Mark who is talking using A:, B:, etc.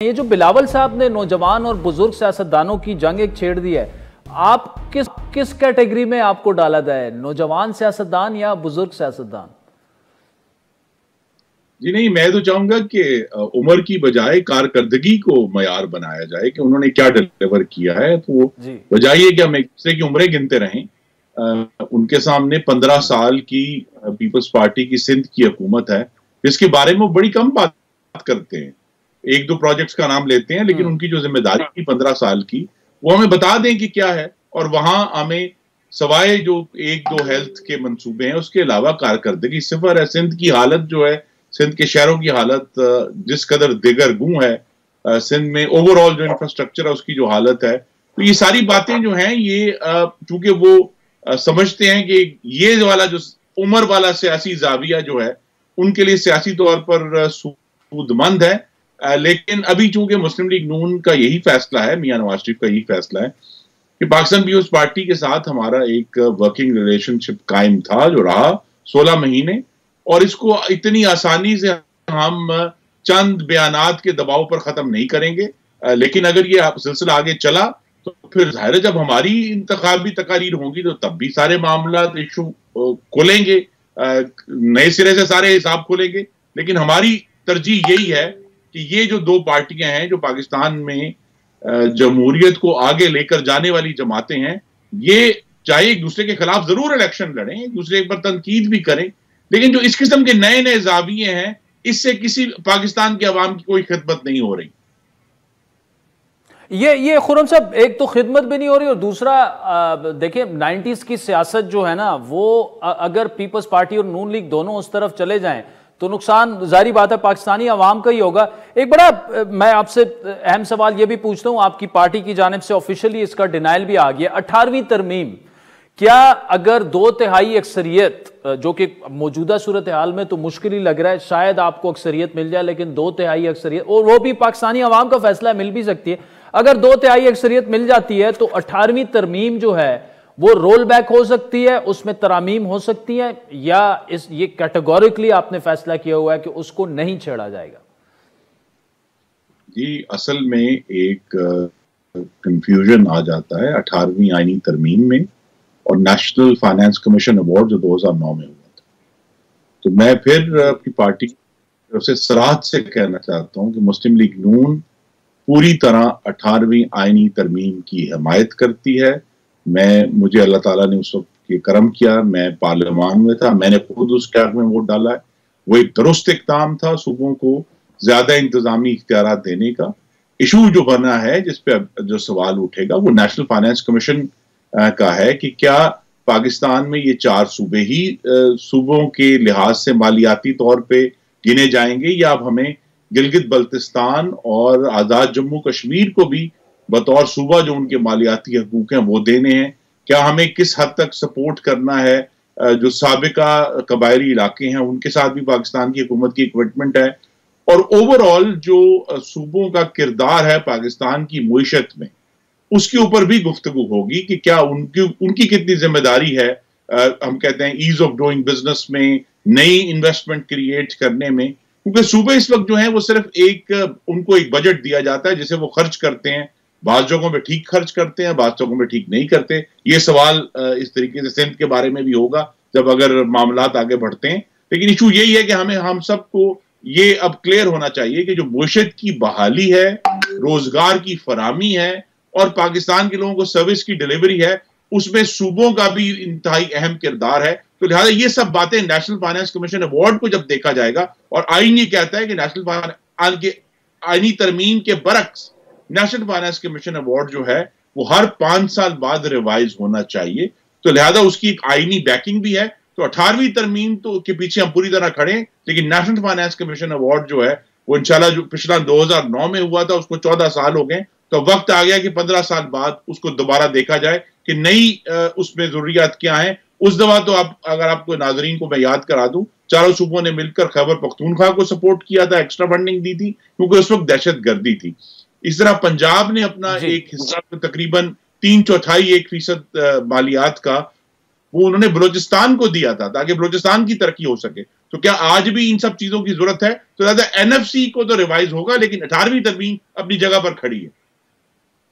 A: یہ جو بلاول صاحب نے نوجوان اور بزرگ سیاستدانوں کی جنگ ایک چھیڑ دی ہے، آپ کس کیٹیگری میں آپ کو ڈالا جائے، نوجوان سیاستدان یا بزرگ سیاستدان؟
B: جی نہیں، میں تو چاہوں گا کہ عمر کی بجائے کارکردگی کو معیار بنایا جائے کہ انہوں نے کیا ڈیلیور کیا ہے. تو بجائے یہ کہ ہم ایک دوسرے کی عمریں گنتے رہیں. ان کے سامنے 15 سال کی پیپلز پارٹی کی سندھ کی حکومت ہے جس کے بارے میں وہ بڑی کم بات کرتے ہیں. ایک دو پروجیکٹس کا نام لیتے ہیں لیکن ان کی جو ذمہ داری تھی 15 سال کی وہ ہمیں بتا دیں کہ کیا ہے. اور وہاں ہمیں سوائے جو ایک دو ہیلتھ کے منصوبے ہیں اس کے علاوہ کارکردگی صفر ہے. سندھ کی حالت جو ہے، سندھ کے شہروں کی حالت جس قدر دیگر گوں ہے، سندھ میں اوور آل جو انفراسٹرکچر ہے اس کی جو حالت ہے، تو یہ ساری باتیں جو ہیں یہ چونکہ وہ سمجھتے ہیں کہ یہ والا جو عمر والا سیاسی زاویہ جو ہے ان کے لیے سیاسی طور پر سود مند ہے. لیکن ابھی چونکہ مسلم لیگ نون کا یہی فیصلہ ہے، میاں نواز شریف کا یہی فیصلہ ہے کہ پاکستان پیپلز پارٹی کے ساتھ ہمارا ایک ورکنگ ریلیشن شپ قائم تھا جو رہا 16 مہینے، اور اس کو اتنی آسانی سے ہم چند بیانات کے دباؤ پر ختم نہیں کریں گے. لیکن اگر یہ سلسلہ آگے چلا تو پھر ظاہر ہے جب ہماری انتخابی تقاریر ہوں گی تو تب بھی سارے معاملات ایشو کھولیں گے، نئے سرے سے سارے حساب کھولیں گے. لیکن ہماری ترجیح یہی ہے کہ یہ جو دو پارٹیاں ہیں جو پاکستان میں جمہوریت کو آگے لے کر جانے والی جماعتیں ہیں، یہ چاہے ایک دوسرے کے خلاف ضرور الیکشن لڑیں، ایک دوسرے پر تنقید بھی کریں، لیکن جو اس قسم کے نئے نئے زاویے ہیں اس سے کسی پاکستان کے عوام کی کوئی خدمت نہیں ہو رہی.
A: یہ خرم صاحب، ایک تو خدمت بھی نہیں ہو رہی، اور دوسرا دیکھیں 90s کی سیاست جو ہے نا وہ اگر پیپلز پارٹی اور نون لیگ دونوں اس طرف چلے جائیں تو نقصان ظاہری بات ہے پاکستانی عوام کا ہی ہوگا. ایک بڑا میں آپ سے اہم سوال یہ بھی پوچھتا ہوں، آپ کی پارٹی کی جانب سے آفیشلی اس کا ڈینائل بھی آ گیا، 18ویں ترمیم کیا اگر 2/3 اکثریت، جو کہ موجودہ صورتحال میں تو مشکل ہی لگ رہا ہے، شاید آپ کو اکثریت مل جائے، لیکن 2/3 اکثریت، اور وہ بھی پاکستانی عوام کا فیصلہ ہے، مل بھی سکتی ہے، اگر 2/3 اکثریت مل جاتی ہے تو 18ویں ترمیم جو ہے وہ رول بیک ہو سکتی ہے، اس میں ترامیم ہو سکتی ہیں، یا یہ کیٹیگوریکلی آپ نے فیصلہ کیا ہوا ہے کہ اس کو نہیں چھیڑا جائے گا؟
B: جی اصل میں ایک کنفیوژن آ جاتا ہے 18ویں آئینی ترمیم میں اور نیشنل فائنانس کمیشن ایوارڈ جو 2009 میں ہوا تھا. تو میں پھر اپنی پارٹی کی طرف سے صراحت سے کہنا چاہتا ہوں کہ مسلم لیگ نون پوری طرح 18ویں آئینی ترمیم کی حمایت کرتی ہے. مجھے اللہ تعالیٰ نے اس وقت یہ کرم کیا، میں پارلیمان میں تھا، میں نے خود اس کے حق میں ووٹ ڈالا ہے. وہ ایک درست اقدام تھا صوبوں کو زیادہ انتظامی اختیارات دینے کا. ایشو جو بنا ہے جس پہ جو سوال اٹھے گا وہ نیشنل فائنانس کمیشن کا ہے کہ کیا پاکستان میں یہ 4 صوبے ہی صوبوں کے لحاظ سے مالیاتی طور پہ گنے جائیں گے، یا اب ہمیں گلگت بلتستان اور آزاد جموں کشمیر کو بھی بطور صوبہ جو ان کے مالیاتی حقوق ہیں وہ دینے ہیں. کیا ہمیں کس حد تک سپورٹ کرنا ہے جو سابقہ قبائلی علاقے ہیں ان کے ساتھ بھی پاکستان کی حکومت کی کمٹمنٹ ہے. اور اوور آل جو صوبوں کا کردار ہے پاکستان کی معیشت میں اس کے اوپر بھی گفتگو ہوگی کہ کیا ان کی کتنی ذمہ داری ہے، ہم کہتے ہیں ایز آف ڈوئنگ بزنس میں، نئی انویسٹمنٹ کریٹ کرنے میں. کیونکہ صوبے اس وقت جو ہیں وہ صرف ان کو ایک بجٹ دیا جاتا ہے جسے وہ خرچ کرتے ہیں، بعض جگہوں میں ٹھیک خرچ کرتے ہیں، بعض جگہوں میں ٹھیک نہیں کرتے. یہ سوال اس طریقے سے سندھ کے بارے میں بھی ہوگا جب اگر معاملات آگے بڑھتے ہیں. لیکن ایشو یہی ہے کہ ہم سب کو یہ اب کلیئر ہونا چاہیے کہ جو معیشت کی بحالی ہے، روزگار کی فراہمی ہے اور پاکستان کے لوگوں کو سروس کی ڈیلیوری ہے، اس میں صوبوں کا بھی انتہائی اہم کردار ہے. تو لہٰذا یہ سب باتیں نیشنل فائنانس کمیشن ایوارڈ کو جب دیکھا جائے گا، اور آئین یہ کہتا ہے کہ نیشنل آئینی ترمیم کے برعکس نیشنل فائنانس کمیشن ایوارڈ جو ہے وہ ہر 5 سال بعد ریوائز ہونا چاہیے. تو لہذا اس کی ایک آئینی بیکنگ بھی ہے. تو 18ویں ترمیم کے پیچھے ہم پوری طرح کھڑے ہیں، لیکن نیشنل فائنانس کمیشن ایوارڈ جو ہے وہ انشاءاللہ جو پچھلا 2009 میں ہوا تھا اس کو 14 سال ہو گئے، تو وقت آ گیا کہ 15 سال بعد اس کو دوبارہ دیکھا جائے کہ نئی اس میں ضروریات کیا ہیں. اس دفعہ تو اگر آپ کو ناظرین کو میں یاد کرا دوں، چاروں صوبوں نے مل کر خیبر پختونخوا کو سپورٹ کیا تھا، ایکسٹرا فنڈنگ دی تھی کیونکہ اس وقت دہشت گردی تھی. اس طرح پنجاب نے اپنا ایک حصہ تقریباً 3/4 مالیات کا وہ انہوں نے بلوچستان کو دیا تھا تاکہ بلوچستان کی ترقی ہو سکے. تو کیا آج بھی ان سب چیزوں کی ضرورت ہے؟ تو زیادہ NFC کو تو ریوائز ہوگا، لیکن 18ویں ترمیم اپنی جگہ پر کھڑی ہے.